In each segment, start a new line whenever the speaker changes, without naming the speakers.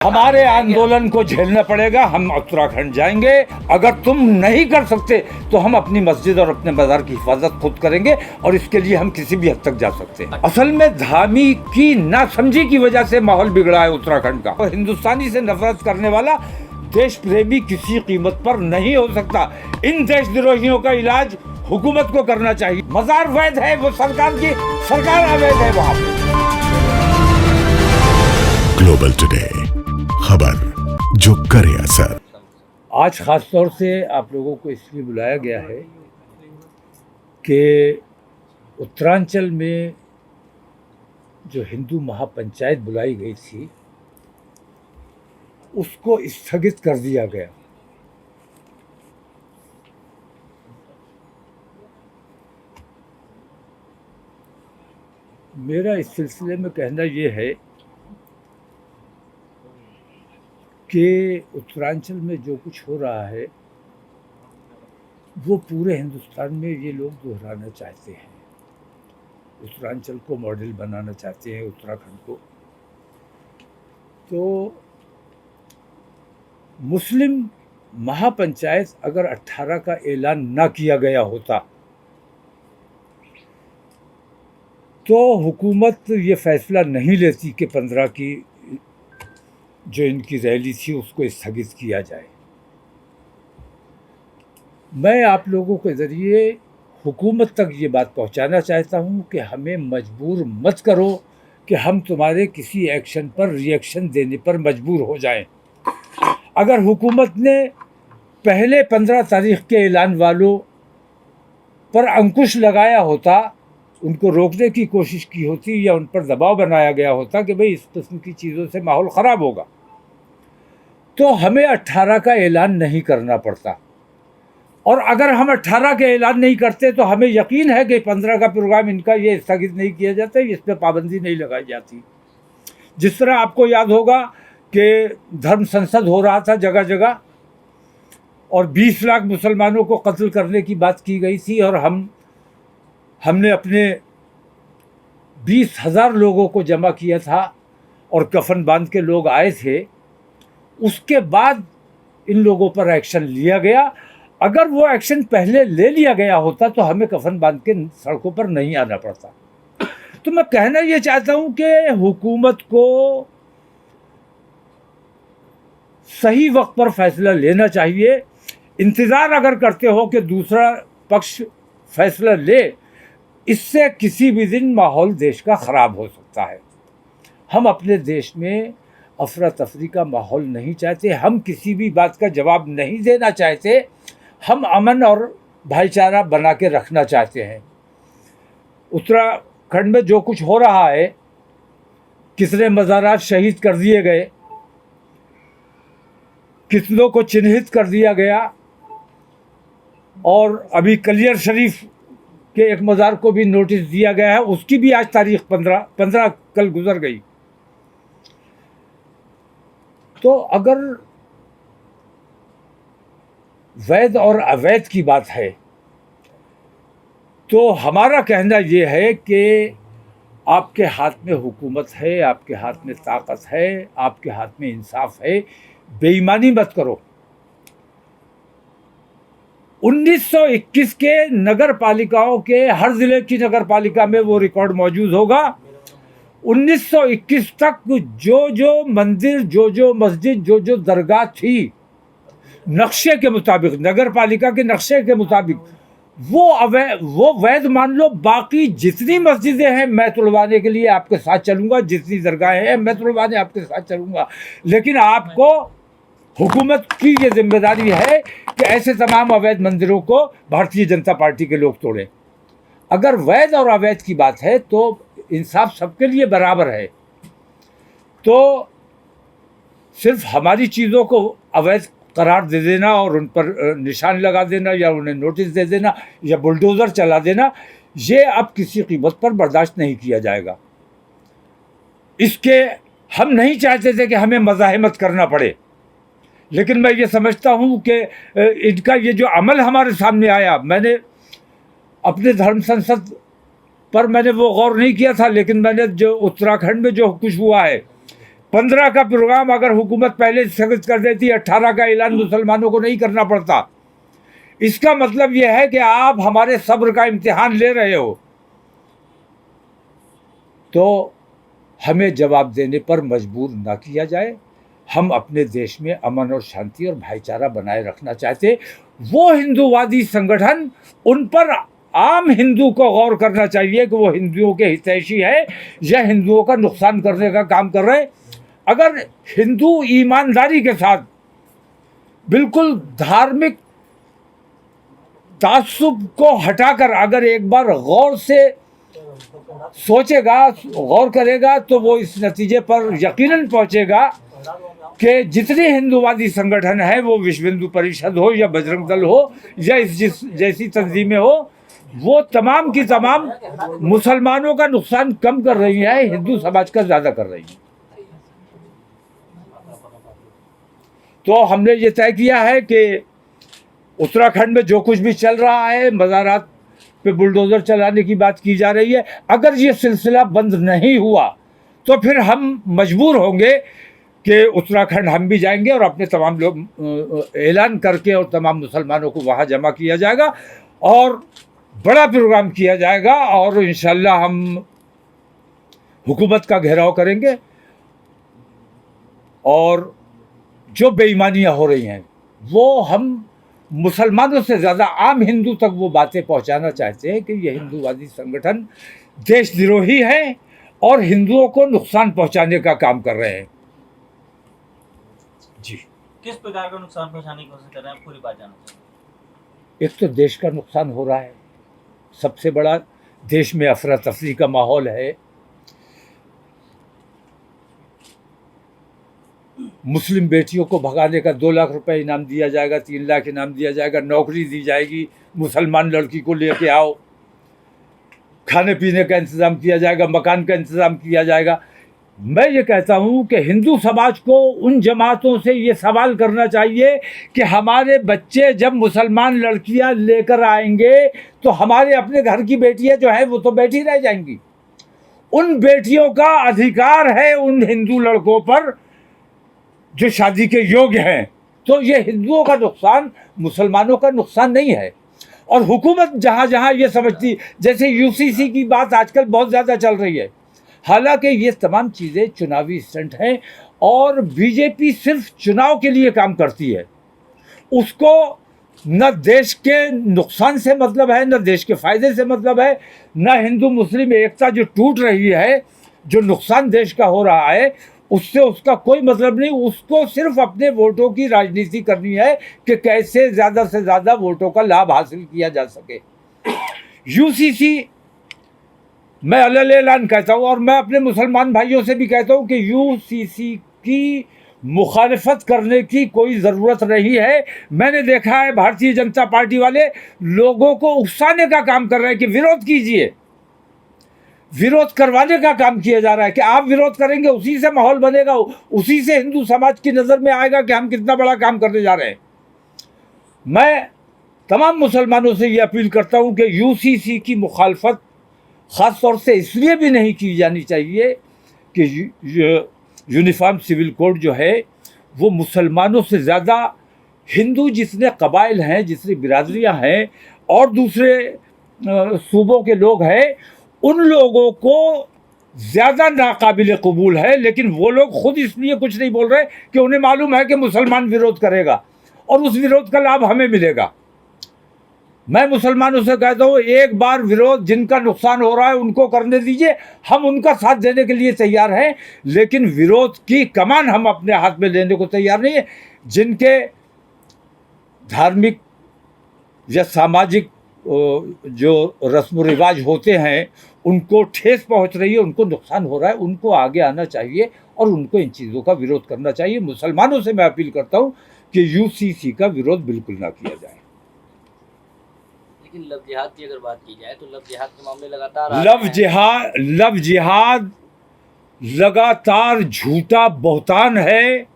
हमारे आंदोलन को झेलना पड़ेगा। हम उत्तराखंड जाएंगे। अगर तुम नहीं कर सकते तो हम अपनी मस्जिद और अपने बाजार की हिफाजत खुद करेंगे और इसके लिए हम किसी भी हद तक जा सकते हैं। असल में धामी की नासमझी की वजह से माहौल बिगड़ा है उत्तराखंड का। और हिंदुस्तानी से नफरत करने वाला देश प्रेमी किसी कीमत पर नहीं हो सकता। इन देशद्रोहियों का इलाज हुकूमत को करना चाहिए। मजार वैध है, वो सरकार की, सरकार अवैध है वहाँ पे।
ग्लोबल टुडे, खबर जो करे असर।
आज खास तौर से आप लोगों को इसलिए बुलाया गया है कि उत्तरांचल में जो हिंदू महापंचायत बुलाई गई थी उसको स्थगित कर दिया गया। मेरा इस सिलसिले में कहना ये है कि उत्तरांचल में जो कुछ हो रहा है वो पूरे हिंदुस्तान में ये लोग दोहराना चाहते हैं। उत्तरांचल को मॉडल बनाना चाहते हैं, उत्तराखंड को। तो मुस्लिम महापंचायत अगर 18 का ऐलान ना किया गया होता तो हुकूमत ये फैसला नहीं लेती कि 15 की जो इनकी रैली थी उसको स्थगित किया जाए। मैं आप लोगों के ज़रिए हुकूमत तक ये बात पहुंचाना चाहता हूं कि हमें मजबूर मत करो कि हम तुम्हारे किसी एक्शन पर रिएक्शन देने पर मजबूर हो जाएं। अगर हुकूमत ने पहले 15 तारीख के ऐलान वालों पर अंकुश लगाया होता, उनको रोकने की कोशिश की होती या उन पर दबाव बनाया गया होता कि भाई इस किस्म की चीज़ों से माहौल ख़राब होगा, तो हमें 18 का ऐलान नहीं करना पड़ता। और अगर हम 18 का ऐलान नहीं करते तो हमें यकीन है कि 15 का प्रोग्राम इनका ये स्थगित नहीं किया जाता, इस पर पाबंदी नहीं लगाई जाती। जिस तरह आपको याद होगा कि धर्म संसद हो रहा था जगह जगह और 20 लाख मुसलमानों को कत्ल करने की बात की गई थी और हमने अपने 20,000 लोगों को जमा किया था और कफन बांध के लोग आए थे। उसके बाद इन लोगों पर एक्शन लिया गया। अगर वो एक्शन पहले ले लिया गया होता तो हमें कफन बांध के सड़कों पर नहीं आना पड़ता। तो मैं कहना ये चाहता हूँ कि हुकूमत को सही वक्त पर फैसला लेना चाहिए। इंतज़ार अगर करते हो कि दूसरा पक्ष फैसला ले, इससे किसी भी दिन माहौल देश का ख़राब हो सकता है। हम अपने देश में अफरा तफरी का माहौल नहीं चाहते। हम किसी भी बात का जवाब नहीं देना चाहते। हम अमन और भाईचारा बना के रखना चाहते हैं। उत्तराखंड में जो कुछ हो रहा है, कितने मज़ारात शहीद कर दिए गए, कितनों को चिन्हित कर दिया गया, और अभी कलियर शरीफ के एक मज़ार को भी नोटिस दिया गया है। उसकी भी आज तारीख 15 कल गुजर गई। तो अगर वैध और अवैध की बात है तो हमारा कहना ये है कि आपके हाथ में हुकूमत है, आपके हाथ में ताकत है, आपके हाथ में इंसाफ है। बेईमानी मत करो। 1921 के नगर पालिकाओं के हर ज़िले की नगर पालिका में वो रिकॉर्ड मौजूद होगा। 1921 तक जो मंदिर, जो मस्जिद, जो दरगाह थी, नक्शे के मुताबिक, नगर पालिका के नक्शे के मुताबिक, वो वैध मान लो। बाकी जितनी मस्जिदें हैं मैं तुड़वाने के लिए आपके साथ चलूँगा, जितनी दरगाहें हैं मैं तुड़वाने आपके साथ चलूँगा। लेकिन आपको, हुकूमत की ये जिम्मेदारी है कि ऐसे तमाम अवैध मंदिरों को भारतीय जनता पार्टी के लोग तोड़ें। अगर वैध और अवैध की बात है तो इंसाफ सबके लिए बराबर है। तो सिर्फ हमारी चीज़ों को अवैध करार दे देना और उन पर निशान लगा देना या उन्हें नोटिस दे देना या बुलडोज़र चला देना, ये अब किसी कीमत पर बर्दाश्त नहीं किया जाएगा। इसके हम नहीं चाहते थे कि हमें मज़ाहमत करना पड़े, लेकिन मैं ये समझता हूँ कि इनका ये जो अमल हमारे सामने आया, मैंने अपने धर्म संसद पर मैंने वो गौर नहीं किया था, लेकिन मैंने जो उत्तराखंड में जो कुछ हुआ है 15 का प्रोग्राम अगर हुकूमत पहले स्थगित कर देती, 18 का ऐलान मुसलमानों को नहीं करना पड़ता। इसका मतलब यह है कि आप हमारे सब्र का इम्तिहान ले रहे हो, तो हमें जवाब देने पर मजबूर ना किया जाए। हम अपने देश में अमन और शांति और भाईचारा बनाए रखना चाहते। वो हिंदूवादी संगठन, उन पर आम हिंदू को गौर करना चाहिए कि वो हिंदुओं के हितैषी है या हिंदुओं का नुकसान करने का काम कर रहे हैं। अगर हिंदू ईमानदारी के साथ बिल्कुल धार्मिक तासुब को हटाकर अगर एक बार गौर से सोचेगा, गौर करेगा, तो वो इस नतीजे पर यकीनन पहुंचेगा कि जितने हिंदूवादी संगठन हैं, वो विश्व हिंदू परिषद हो या बजरंग दल हो या इस जैसी तंजीमें हो, वो तमाम की तमाम मुसलमानों का नुकसान कम कर रही हैं, हिंदू समाज का ज़्यादा कर रही हैं। तो हमने ये तय किया है कि उत्तराखंड में जो कुछ भी चल रहा है, मज़ारात पे बुलडोज़र चलाने की बात की जा रही है, अगर ये सिलसिला बंद नहीं हुआ तो फिर हम मजबूर होंगे कि उत्तराखंड हम भी जाएंगे और अपने तमाम लोग ऐलान करके और तमाम मुसलमानों को वहाँ जमा किया जाएगा और बड़ा प्रोग्राम किया जाएगा और इंशाल्लाह हम हुकूमत का घेराव करेंगे और जो बेईमानियाँ हो रही हैं वो हम मुसलमानों से ज़्यादा आम हिंदू तक वो बातें पहुंचाना चाहते हैं कि ये हिंदूवादी संगठन देशद्रोही हैं और हिंदुओं को नुकसान पहुंचाने का काम कर रहे हैं। जी,
किस प्रकार का नुकसान पहुंचाने की कोशिश कर रहे हैं, पूरी बात जानना चाहिए।
एक तो देश का नुकसान हो रहा है, सबसे बड़ा देश में अफरा तफरी का माहौल है। मुस्लिम बेटियों को भगाने का 2 लाख रुपए इनाम दिया जाएगा, 3 लाख इनाम दिया जाएगा, नौकरी दी जाएगी, मुसलमान लड़की को लेके आओ, खाने पीने का इंतज़ाम किया जाएगा, मकान का इंतज़ाम किया जाएगा। मैं ये कहता हूँ कि हिंदू समाज को उन जमातों से ये सवाल करना चाहिए कि हमारे बच्चे जब मुसलमान लड़कियाँ लेकर आएंगे तो हमारे अपने घर की बेटियाँ जो हैं वो तो बैठी रह जाएंगी। उन बेटियों का अधिकार है उन हिंदू लड़कों पर जो शादी के योग्य हैं। तो ये हिंदुओं का नुकसान, मुसलमानों का नुकसान नहीं है। और हुकूमत जहाँ जहाँ ये समझती, जैसे यूसीसी की बात आजकल बहुत ज़्यादा चल रही है, हालांकि ये तमाम चीज़ें चुनावी स्टंट हैं और बीजेपी सिर्फ चुनाव के लिए काम करती है। उसको न देश के नुकसान से मतलब है, न देश के फ़ायदे से मतलब है, न हिंदू मुस्लिम एकता जो टूट रही है, जो नुकसान देश का हो रहा है, उससे उसका कोई मतलब नहीं। उसको सिर्फ अपने वोटों की राजनीति करनी है कि कैसे ज़्यादा से ज़्यादा वोटों का लाभ हासिल किया जा सके। यूसीसी मैं अलग ऐलान कहता हूँ और मैं अपने मुसलमान भाइयों से भी कहता हूँ कि यूसीसी की मुखालफत करने की कोई ज़रूरत नहीं है। मैंने देखा है भारतीय जनता पार्टी वाले लोगों को उकसाने का काम कर रहे हैं कि विरोध कीजिए, विरोध करवाने का काम किया जा रहा है कि आप विरोध करेंगे उसी से माहौल बनेगा, उसी से हिंदू समाज की नज़र में आएगा कि हम कितना बड़ा काम करने जा रहे हैं। मैं तमाम मुसलमानों से ये अपील करता हूँ कि यूसीसी की मुखालफत ख़ास तौर से इसलिए भी नहीं की जानी चाहिए कि यूनिफॉर्म सिविल कोड जो है वो मुसलमानों से ज़्यादा हिंदू जितने कबाइल हैं, जितनी बिरादरियाँ हैं और दूसरे सूबों के लोग हैं, उन लोगों को ज़्यादा नाकाबिल कबूल है। लेकिन वो लोग खुद इसलिए कुछ नहीं बोल रहे कि उन्हें मालूम है कि मुसलमान विरोध करेगा और उस विरोध का लाभ हमें मिलेगा। मैं मुसलमानों से कहता हूँ, एक बार विरोध जिनका नुकसान हो रहा है उनको करने दीजिए, हम उनका साथ देने के लिए तैयार हैं, लेकिन विरोध की कमान हम अपने हाथ में लेने को तैयार नहीं है। जिनके धार्मिक या सामाजिक जो रस्म रिवाज होते हैं उनको ठेस पहुंच रही है, उनको नुकसान हो रहा है, उनको आगे आना चाहिए और उनको इन चीज़ों का विरोध करना चाहिए। मुसलमानों से मैं अपील करता हूं कि यूसीसी का विरोध बिल्कुल ना किया जाए।
लेकिन लव जिहाद की अगर बात की जाए तो लव जिहाद के मामले लगातार
लव जिहाद लगातार झूठा बहतान है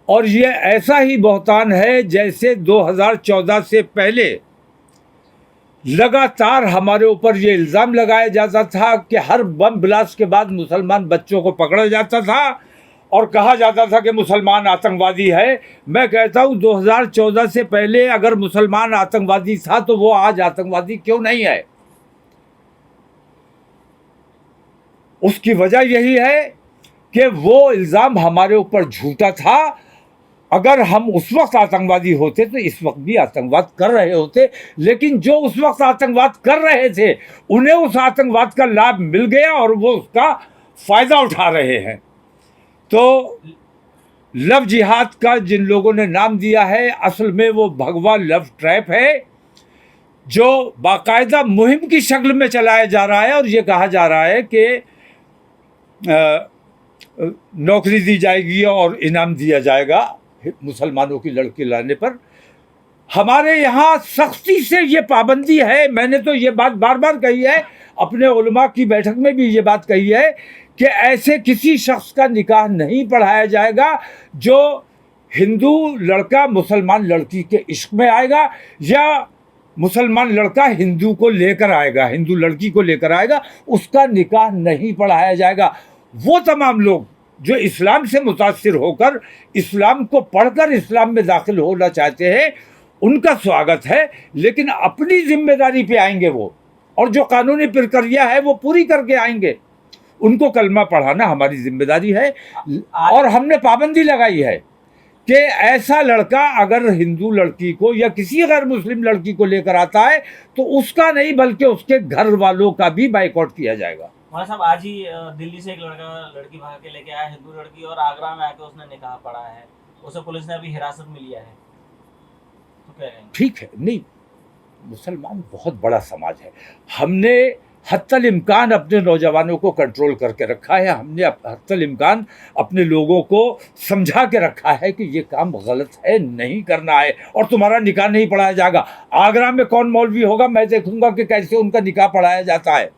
और ये ऐसा ही बहतान है जैसे 2014 से पहले लगातार हमारे ऊपर ये इल्ज़ाम लगाया जाता था कि हर बम ब्लास्ट के बाद मुसलमान बच्चों को पकड़ा जाता था और कहा जाता था कि मुसलमान आतंकवादी है। मैं कहता हूँ 2014 से पहले अगर मुसलमान आतंकवादी था तो वो आज आतंकवादी क्यों नहीं है? उसकी वजह यही है कि वो इल्ज़ाम हमारे ऊपर झूठा था। अगर हम उस वक्त आतंकवादी होते तो इस वक्त भी आतंकवाद कर रहे होते, लेकिन जो उस वक्त आतंकवाद कर रहे थे उन्हें उस आतंकवाद का लाभ मिल गया और वो उसका फ़ायदा उठा रहे हैं। तो लव जिहाद का जिन लोगों ने नाम दिया है, असल में वो भगवा लव ट्रैप है जो बाकायदा मुहिम की शक्ल में चलाया जा रहा है। और ये कहा जा रहा है कि नौकरी दी जाएगी और इनाम दिया जाएगा मुसलमानों की लड़की लाने पर। हमारे यहाँ सख्ती से ये पाबंदी है। मैंने तो ये बात बार बार कही है, अपने उलमा की बैठक में भी ये बात कही है कि ऐसे किसी शख्स का निकाह नहीं पढ़ाया जाएगा जो हिंदू लड़का मुसलमान लड़की के इश्क में आएगा या मुसलमान लड़का हिंदू को लेकर आएगा, हिंदू लड़की को लेकर आएगा, उसका निकाह नहीं पढ़ाया जाएगा। वो तमाम लोग जो इस्लाम से मुतासिर होकर इस्लाम को पढ़कर इस्लाम में दाखिल होना चाहते हैं उनका स्वागत है, लेकिन अपनी जिम्मेदारी पे आएंगे वो, और जो कानूनी प्रक्रिया है वो पूरी करके आएंगे। उनको कलमा पढ़ाना हमारी जिम्मेदारी है। और हमने पाबंदी लगाई है कि ऐसा लड़का अगर हिंदू लड़की को या किसी गैर मुस्लिम लड़की को लेकर आता है तो उसका नहीं बल्कि उसके घर वालों का भी बाइकआउट किया जाएगा।
मौलाना साहब, आज ही दिल्ली से एक लड़की भाग के लेके आया, हिंदू लड़की, और आगरा में आके उसने निकाह पढ़ा है, उसे पुलिस ने अभी हिरासत में लिया है, तो क्या कहेंगे?
ठीक है, नहीं, मुसलमान बहुत बड़ा समाज है। हमने हत्तल इम्कान अपने नौजवानों को कंट्रोल करके रखा है। हमने हत्तल इम्कान अपने लोगों को समझा के रखा है कि ये काम गलत है, नहीं करना है, और तुम्हारा निकाह नहीं पढ़ाया जाएगा। आगरा में कौन मौलवी होगा, मैं देखूंगा कि कैसे उनका निकाह पढ़ाया जाता है।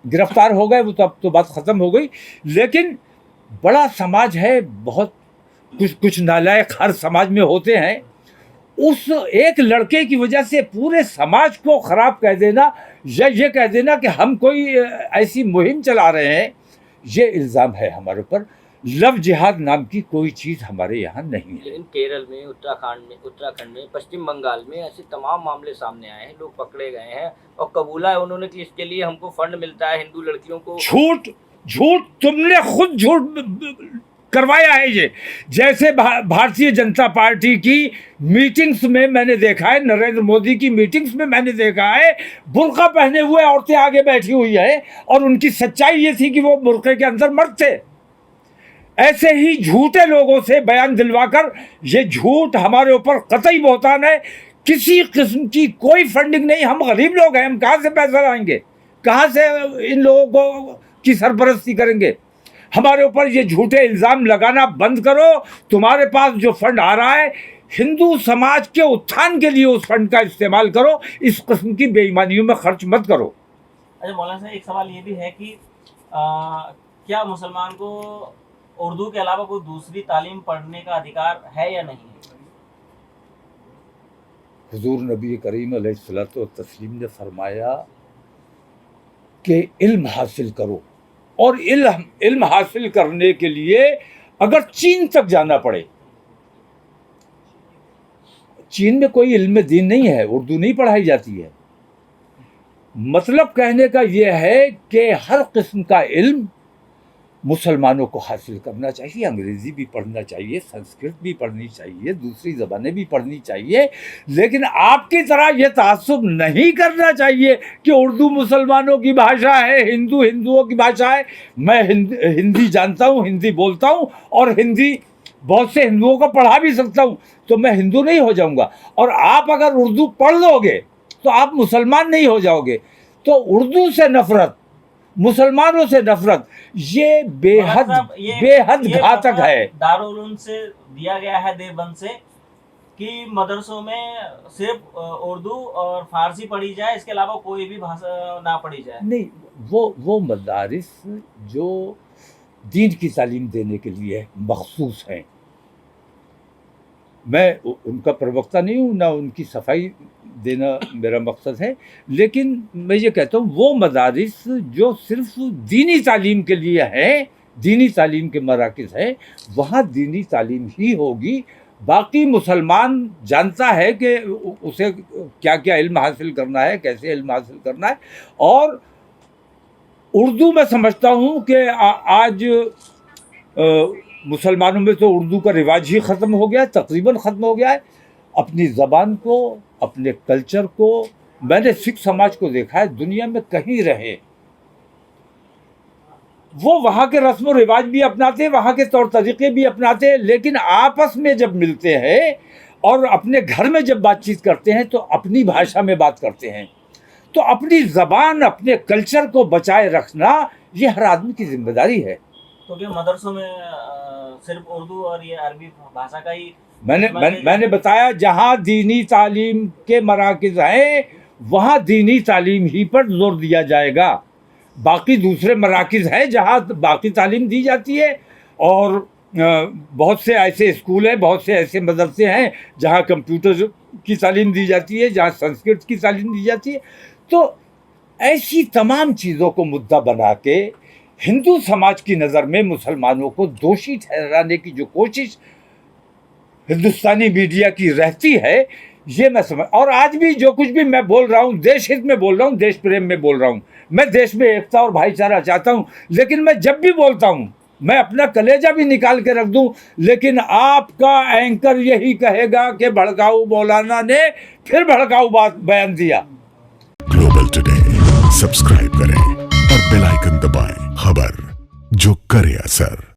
गिरफ्तार हो गए वो तो अब तो बात ख़त्म हो गई, लेकिन बड़ा समाज है, बहुत कुछ नालायक हर समाज में होते हैं। उस एक लड़के की वजह से पूरे समाज को ख़राब कह देना या ये कह देना कि हम कोई ऐसी मुहिम चला रहे हैं, ये इल्ज़ाम है हमारे ऊपर। लव जिहाद नाम की कोई चीज़ हमारे यहाँ नहीं है।
लेकिन केरल में, उत्तराखंड में, पश्चिम बंगाल में ऐसे तमाम मामले सामने आए हैं, लोग पकड़े गए हैं और कबूला है उन्होंने कि इसके लिए हमको फंड मिलता है हिंदू लड़कियों को।
झूठ तुमने खुद झूठ करवाया है ये। जैसे भारतीय जनता पार्टी की मीटिंग्स में मैंने देखा है, नरेंद्र मोदी की मीटिंग्स में मैंने देखा है, बुर्का पहने हुए औरतें आगे बैठी हुई है और उनकी सच्चाई ये थी कि वो बुर्के के अंदर मर्द थे। ऐसे ही झूठे लोगों से बयान दिलवाकर, ये झूठ हमारे ऊपर कतई बहतान है। किसी किस्म की कोई फंडिंग नहीं, हम गरीब लोग हैं, हम कहाँ से पैसा लाएंगे, कहाँ से इन लोगों को की सरपरस्ती करेंगे। हमारे ऊपर ये झूठे इल्ज़ाम लगाना बंद करो। तुम्हारे पास जो फंड आ रहा है हिंदू समाज के उत्थान के लिए उस फंड का इस्तेमाल करो, इस किस्म की बेईमानियों में खर्च मत करो।
अच्छा मौलाना साहब, एक सवाल ये भी है कि क्या मुसलमान को उर्दू के अलावा कोई दूसरी तालीम पढ़ने का अधिकार है या नहीं है?
हुजूर नबी करीम अलैहिस्सलातु तस्लीम ने फरमाया कि इल्म हासिल करो, और इल्म हासिल करने के लिए अगर चीन तक जाना पड़े। चीन में कोई इल्म दीन नहीं है, उर्दू नहीं पढ़ाई जाती है। मतलब कहने का यह है कि हर किस्म का इल्म मुसलमानों को हासिल करना चाहिए। अंग्रेज़ी भी पढ़ना चाहिए, संस्कृत भी पढ़नी चाहिए, दूसरी ज़बानें भी पढ़नी चाहिए, लेकिन आपकी तरह ये तासुब नहीं करना चाहिए कि उर्दू मुसलमानों की भाषा है, हिंदू हिंदुओं की भाषा है। मैं हिंदी जानता हूँ, हिंदी बोलता हूँ, और हिंदी बहुत से हिंदुओं को पढ़ा भी सकता हूँ, तो मैं हिंदू नहीं हो जाऊँगा। और आप अगर उर्दू पढ़ लोगे तो आप मुसलमान नहीं हो जाओगे। तो उर्दू से नफ़रत, मुसलमानों से नफरत, ये बेहद घातक है।
दारुल उलूम से दिया गया है देवबंद से कि मदरसों में सिर्फ उर्दू और फारसी पढ़ी जाए, इसके अलावा कोई भी भाषा ना पढ़ी जाए।
नहीं, वो मदारिस जो दीन की तालीम देने के लिए मखसूस हैं। मैं उनका प्रवक्ता नहीं हूँ, ना उनकी सफाई देना मेरा मकसद है, लेकिन मैं ये कहता हूँ वो मदारिस जो सिर्फ दीनी तालीम के लिए हैं, दीनी तालीम के मराकिज़ हैं, वहाँ दीनी तालीम ही होगी। बाकी मुसलमान जानता है कि उसे क्या क्या इल्म हासिल करना है, कैसे इल्म हासिल करना है। और उर्दू मैं समझता हूँ कि आज मुसलमानों में तो उर्दू का रिवाज ही ख़त्म हो गया है, तकरीबन ख़त्म हो गया है। अपनी ज़बान को, अपने कल्चर को, मैंने सिख समाज को देखा है, दुनिया में कहीं रहे वो वहाँ के रस्म व रिवाज भी अपनाते हैं, वहाँ के तौर तरीक़े भी अपनाते हैं, लेकिन आपस में जब मिलते हैं और अपने घर में जब बातचीत करते हैं तो अपनी भाषा में बात करते हैं। तो अपनी ज़बान, अपने कल्चर को बचाए रखना ये हर आदमी की जिम्मेदारी है।
तो क्या मदरसों में सिर्फ उर्दू और ये अरबी भाषा का ही
मैंने बताया, जहाँ दीनी तालीम के मराकिज़ हैं वहाँ दीनी तालीम ही पर जोर दिया जाएगा। बाकी दूसरे मराकिज़ हैं जहाँ बाकी तालीम दी जाती है, और बहुत से ऐसे स्कूल हैं, बहुत से ऐसे मदरसे हैं जहाँ कंप्यूटर की तालीम दी जाती है, जहाँ संस्कृत की तालीम दी जाती है। तो ऐसी तमाम चीज़ों को मुद्दा बना के हिंदू समाज की नज़र में मुसलमानों को दोषी ठहराने की जो कोशिश हिंदुस्तानी मीडिया की रहती है, ये मैं समझ। और आज भी जो कुछ भी मैं बोल रहा हूँ देश हित में बोल रहा हूँ, देश प्रेम में बोल रहा हूँ। मैं देश में एकता और भाईचारा चाहता हूँ, लेकिन मैं जब भी बोलता हूँ मैं अपना कलेजा भी निकाल के रख दूँ, लेकिन आपका एंकर यही कहेगा कि भड़काऊ मौलाना ने फिर भड़काऊ बात बयान दिया।
ग्लोबल टुडे सब्सक्राइब करें और बेल आइकन दबाएं। खबर जो करे असर।